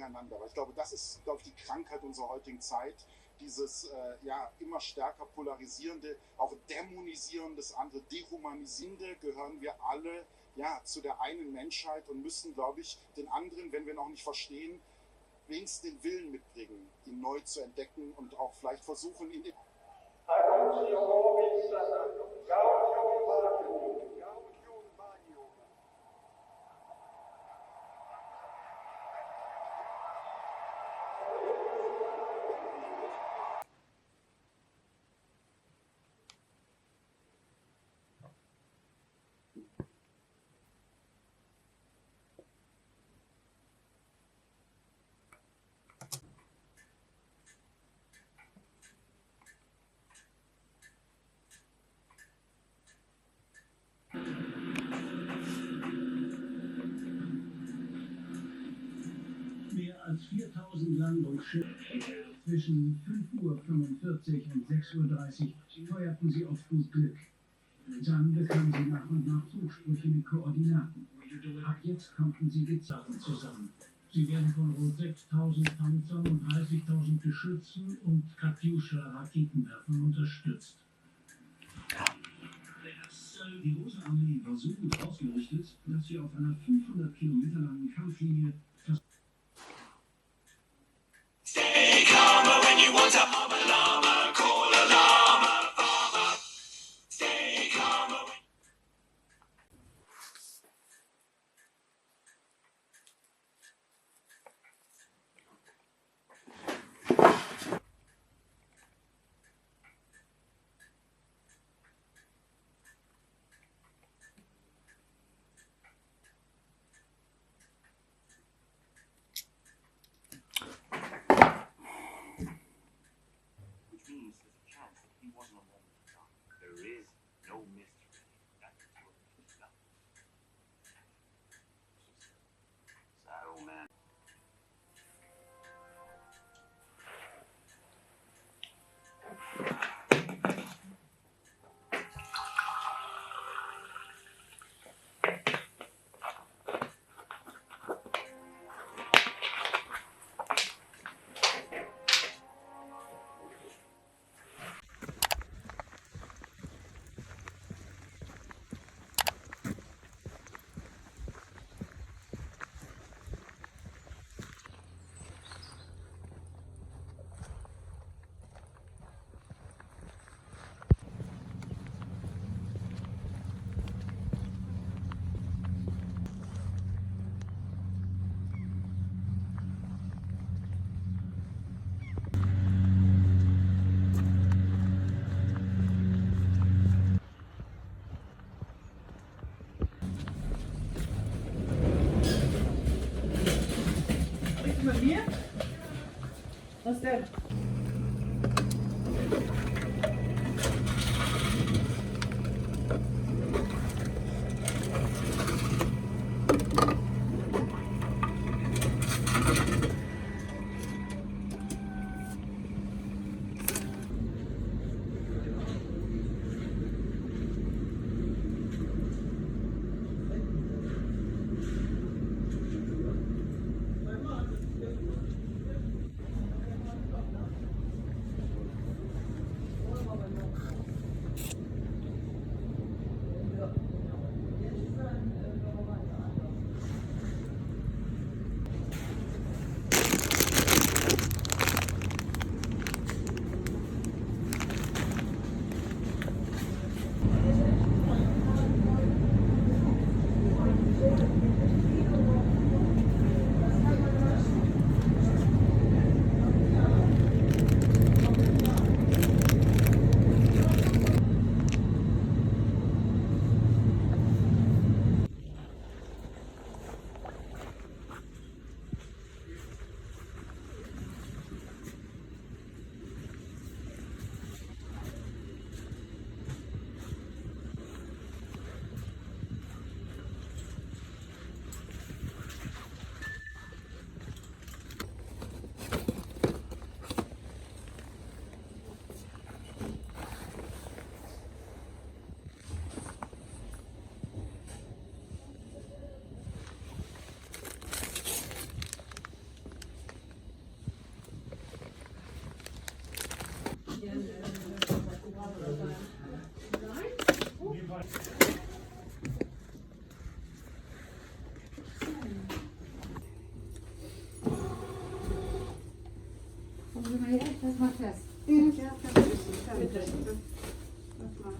ineinander. Weil ich glaube, das ist, glaube ich, die Krankheit unserer heutigen Zeit, dieses immer stärker polarisierende, auch dämonisierende, das andere dehumanisierende, gehören wir alle zu der einen Menschheit und müssen, glaube ich, den anderen, wenn wir noch nicht verstehen, wenigstens den Willen mitbringen, ihn neu zu entdecken und auch vielleicht versuchen, ihn Mehr als 4000 Landungsschiffe zwischen 5:45 Uhr und 6:30 Uhr feuerten sie auf gut Glück. Dann bekamen sie nach und nach Zugsprüche mit Koordinaten. Ab jetzt konnten sie Gezachen zusammen. Sie werden von rund 6000 Panzern und 30.000 Geschützen und Katjuscha-Raketenwerfern unterstützt. Die Rote Armee war so gut ausgerüstet, dass sie auf einer 500 Kilometer langen Kampflinie Stay calmer when you want to have a llama, call a llama farmer. Stay calmer when Bei mir? Was denn? Kommen Sie mal her, ich lass mal fest. Ja, bitte. Lass mal.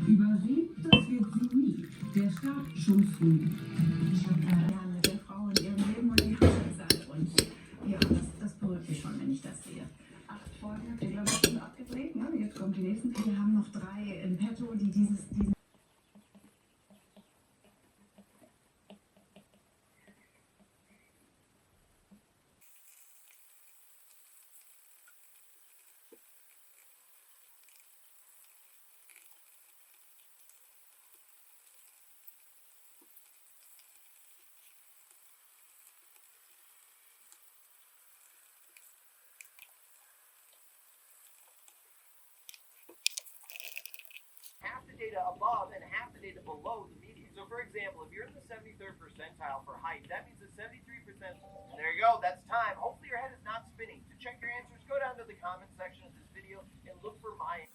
Übersieht, das wird sie nie. Der Start schon früh. Ich habe Jahren mit der Frau in ihrem Leben und die Hochzeit. Und ja, das berührt mich schon, wenn ich das sehe. 8 Folgen habt ihr, glaube ich, schon abgedreht. Ne? Jetzt kommt die nächsten. Wir haben noch 3 in petto, die diesen half the data above and half the data below the median. So for example, if you're in the 73rd percentile for height, that means that 73%, and there you go, that's time. Hopefully your head is not spinning. To check your answers, go down to the comment section of this video and look for my